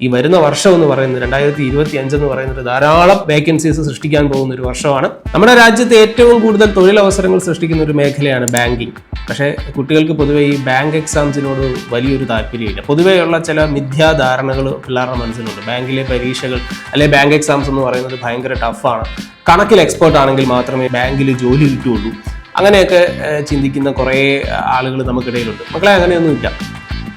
ഈ വരുന്ന വർഷം എന്ന് പറയുന്നത് 2025 എന്ന് പറയുന്നത് ധാരാളം വേക്കൻസീസ് സൃഷ്ടിക്കാൻ പോകുന്ന ഒരു വർഷമാണ്. നമ്മുടെ രാജ്യത്ത് ഏറ്റവും കൂടുതൽ തൊഴിലവസരങ്ങൾ സൃഷ്ടിക്കുന്ന ഒരു മേഖലയാണ് ബാങ്കിങ്. പക്ഷേ കുട്ടികൾക്ക് പൊതുവെ ഈ ബാങ്ക് എക്സാംസിനോട് വലിയൊരു താല്പര്യമില്ല. പൊതുവെയുള്ള ചില മിഥ്യാധാരണകൾ പിള്ളേരുടെ മനസ്സിലുണ്ട്. ബാങ്കിലെ പരീക്ഷകൾ അല്ലെ ബാങ്ക് എക്സാംസ് എന്ന് പറയുന്നത് ഭയങ്കര ടഫാണ്, കണക്കിൽ എക്സ്പേർട്ട് ആണെങ്കിൽ മാത്രമേ ബാങ്കിൽ ജോലി കിട്ടുകയുള്ളൂ, അങ്ങനെയൊക്കെ ചിന്തിക്കുന്ന കുറേ ആളുകൾ നമുക്കിടയിലുണ്ട്. മക്കളെ, അങ്ങനെയൊന്നുമില്ല.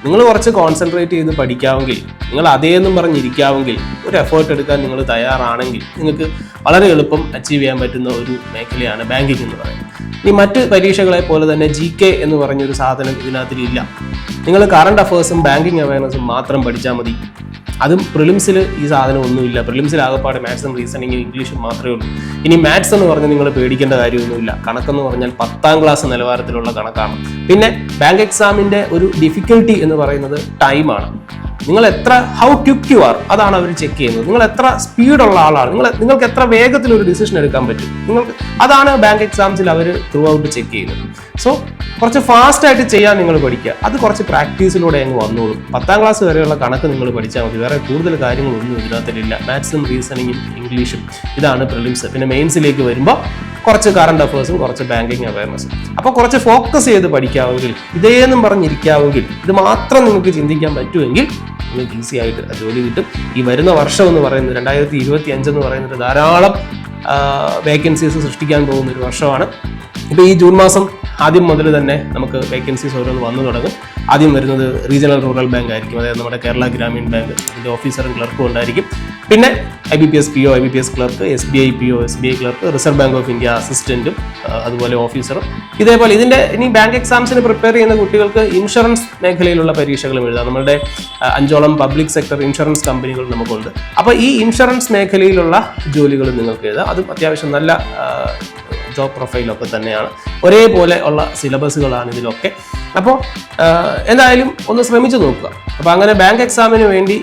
നിങ്ങൾ കുറച്ച് കോൺസെൻട്രേറ്റ് ചെയ്ത് പഠിക്കാമെങ്കിൽ, നിങ്ങൾ അതേന്നും പറഞ്ഞിരിക്കാമെങ്കിൽ, ഒരു എഫേർട്ട് എടുക്കാൻ നിങ്ങൾ തയ്യാറാണെങ്കിൽ നിങ്ങൾക്ക് വളരെ എളുപ്പം അച്ചീവ് ചെയ്യാൻ പറ്റുന്ന ഒരു മേഖലയാണ് ബാങ്കിങ് എന്ന് പറയുന്നത്. ഈ മറ്റ് പരീക്ഷകളെ പോലെ തന്നെ GK എന്ന് പറഞ്ഞൊരു സാധനം ഇതിനകത്തിലില്ല. നിങ്ങൾ കറണ്ട് അഫേഴ്സും ബാങ്കിങ് അവയർനെസ്സും മാത്രം പഠിച്ചാൽ മതി. അതും പ്രിലിംസിൽ ഈ സാധനം ഒന്നുമില്ല. പ്രിലിംസിൽ ആകെപ്പാട് മാത്സും റീസണിങ്ങും ഇംഗ്ലീഷും മാത്രമേ ഉള്ളൂ. ഇനി മാത്സ് എന്ന് പറഞ്ഞാൽ നിങ്ങൾ പേടിക്കേണ്ട കാര്യമൊന്നുമില്ല. കണക്കെന്ന് പറഞ്ഞാൽ 10ാം ക്ലാസ് നിലവാരത്തിലുള്ള കണക്കാണ്. പിന്നെ ബാങ്ക് എക്സാമിന്റെ ഒരു ഡിഫിക്കൽട്ടി എന്ന് പറയുന്നത് ടൈമാണ്. നിങ്ങൾ എത്ര ഹൗ ക്വിക്ക് യു ആർ, അതാണ് അവർ ചെക്ക് ചെയ്യുന്നത്. നിങ്ങൾ എത്ര സ്പീഡുള്ള ആളാണ്, നിങ്ങൾക്ക് എത്ര വേഗത്തിൽ ഒരു ഡിസിഷൻ എടുക്കാൻ പറ്റും, അതാണ് ബാങ്ക് എക്സാംസിൽ അവർ ത്രൂ ഔട്ട് ചെക്ക് ചെയ്യുന്നത്. സോ കുറച്ച് ഫാസ്റ്റ് ആയിട്ട് ചെയ്യാൻ നിങ്ങൾ പഠിക്കുക. അത് കുറച്ച് പ്രാക്ടീസിലൂടെ അങ്ങ് വന്നോളും. 10ാം ക്ലാസ് വരെയുള്ള കണക്ക് നിങ്ങൾ പഠിച്ചാൽ മതി. വേറെ കൂടുതൽ കാര്യങ്ങളൊന്നും ഇതിനകത്തിലില്ല. മാത്സും റീസണിങ്ങും ഇംഗ്ലീഷും ഇതാണ് പ്രിലിംസ്. പിന്നെ മെയിൻസിലേക്ക് വരുമ്പോൾ കുറച്ച് കറണ്ട് അഫേഴ്സും കുറച്ച് ബാങ്കിങ് അവയർനെസ്സും. അപ്പോൾ കുറച്ച് ഫോക്കസ് ചെയ്ത് പഠിക്കാമെങ്കിൽ, ഇതേന്നും പറഞ്ഞിരിക്കാമെങ്കിൽ, ഇത് മാത്രം നിങ്ങൾക്ക് ചിന്തിക്കാൻ പറ്റുമെങ്കിൽ നിങ്ങൾക്ക് ഈസി ആയിട്ട് ജോലി കിട്ടും. ഈ വരുന്ന വർഷം എന്ന് പറയുന്നത് 2025 എന്ന് പറയുന്നത് ധാരാളം വേക്കൻസീസ് സൃഷ്ടിക്കാൻ പോകുന്ന ഒരു വർഷമാണ്. ഇപ്പോൾ ഈ ജൂൺ മാസം ആദ്യം മുതൽ തന്നെ നമുക്ക് വേക്കൻസീസ് ഓരോന്ന് വന്നു തുടങ്ങും. ആദ്യം വരുന്നത് റീജിയണൽ റൂറൽ ബാങ്ക് ആയിരിക്കും, അതായത് നമ്മുടെ കേരള ഗ്രാമീൺ ബാങ്ക്. ഇതിൻ്റെ ഓഫീസറും ക്ലർക്കും ഉണ്ടായിരിക്കും. പിന്നെ IBPS PO, IBPS clerk, SBI PO, SBI clerk, Reserve Bank of India അസിസ്റ്റന്റും അതുപോലെ ഓഫീസറും. ഇതേപോലെ ഇതിൻ്റെ ഇനി ബാങ്ക് എക്സാംസിന് പ്രിപ്പയർ ചെയ്യുന്ന കുട്ടികൾക്ക് ഇൻഷുറൻസ് മേഖലയിലുള്ള പരീക്ഷകളും എഴുതാം. നമ്മളുടെ 5ഓളം പബ്ലിക് സെക്ടർ ഇൻഷുറൻസ് കമ്പനികൾ നമുക്കുണ്ട്. അപ്പോൾ ഈ ഇൻഷുറൻസ് മേഖലയിലുള്ള ജോലികൾ നിങ്ങൾക്ക് എഴുതാം. അതും അത്യാവശ്യം നല്ല ജോബ് പ്രൊഫൈലൊക്കെ തന്നെയാണ്. ഒരേപോലെ ഉള്ള സിലബസുകളാണ് ഇതിലൊക്കെ. അപ്പോൾ എന്തായാലും ഒന്ന് ശ്രമിച്ചു നോക്കുക. അപ്പോൾ അങ്ങനെ ബാങ്ക് എക്സാമിന് വേണ്ടി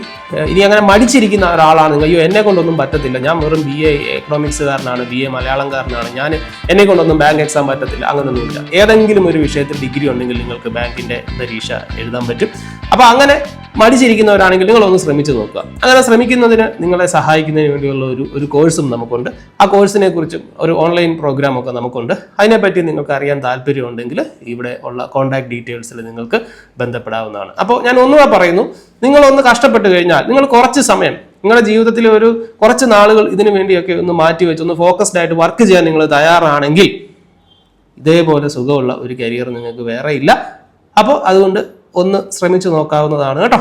ഇനി അങ്ങനെ മടിച്ചിരിക്കുന്ന ഒരാളാണെങ്കിൽ, അയ്യോ എന്നെ കൊണ്ടൊന്നും പറ്റത്തില്ല, ഞാൻ വെറും BA എക്കണോമിക്സുകാരനാണ്, BA മലയാളംകാരനാണ്, എന്നെ കൊണ്ടൊന്നും ബാങ്ക് എക്സാം പറ്റത്തില്ല, അങ്ങനെയൊന്നുമില്ല. ഏതെങ്കിലും ഒരു വിഷയത്തിൽ ഡിഗ്രി ഉണ്ടെങ്കിൽ നിങ്ങൾക്ക് ബാങ്കിന്റെ പരീക്ഷ എഴുതാൻ പറ്റും. അപ്പോൾ അങ്ങനെ മടിച്ചിരിക്കുന്നവരാണെങ്കിൽ നിങ്ങളൊന്ന് ശ്രമിച്ചു നോക്കുക. അങ്ങനെ ശ്രമിക്കുന്നതിന് നിങ്ങളെ സഹായിക്കുന്നതിന് വേണ്ടിയുള്ള ഒരു കോഴ്സും നമുക്കുണ്ട്. ആ കോഴ്സിനെ കുറിച്ചും ഒരു ഓൺലൈൻ പ്രോഗ്രാം ഒക്കെ നമുക്കുണ്ട്. അതിനെപ്പറ്റി നിങ്ങൾക്ക് അറിയാൻ താല്പര്യമുണ്ടെങ്കിൽ ഇവിടെ ഉള്ള കോൺടാക്ട് ഡീറ്റെയിൽസിൽ നിങ്ങൾക്ക് ബന്ധപ്പെടാവുന്നതാണ്. അപ്പോൾ ഞാൻ ഒന്നുകൂടെ പറയുന്നു, നിങ്ങളൊന്ന് കഷ്ടപ്പെട്ട് കഴിഞ്ഞാൽ, നിങ്ങൾ കുറച്ച് സമയം നിങ്ങളുടെ ജീവിതത്തിൽ കുറച്ച് നാളുകൾ ഇതിനു വേണ്ടിയൊക്കെ ഒന്ന് മാറ്റിവെച്ച് ഒന്ന് ഫോക്കസ്ഡ് ആയിട്ട് വർക്ക് ചെയ്യാൻ നിങ്ങൾ തയ്യാറാണെങ്കിൽ ഇതേപോലെ സുഖമുള്ള ഒരു കരിയർ നിങ്ങൾക്ക് വേറെ ഇല്ല. അപ്പോൾ അതുകൊണ്ട് ഒന്ന് ശ്രമിച്ചു നോക്കാവുന്നതാണ് കേട്ടോ.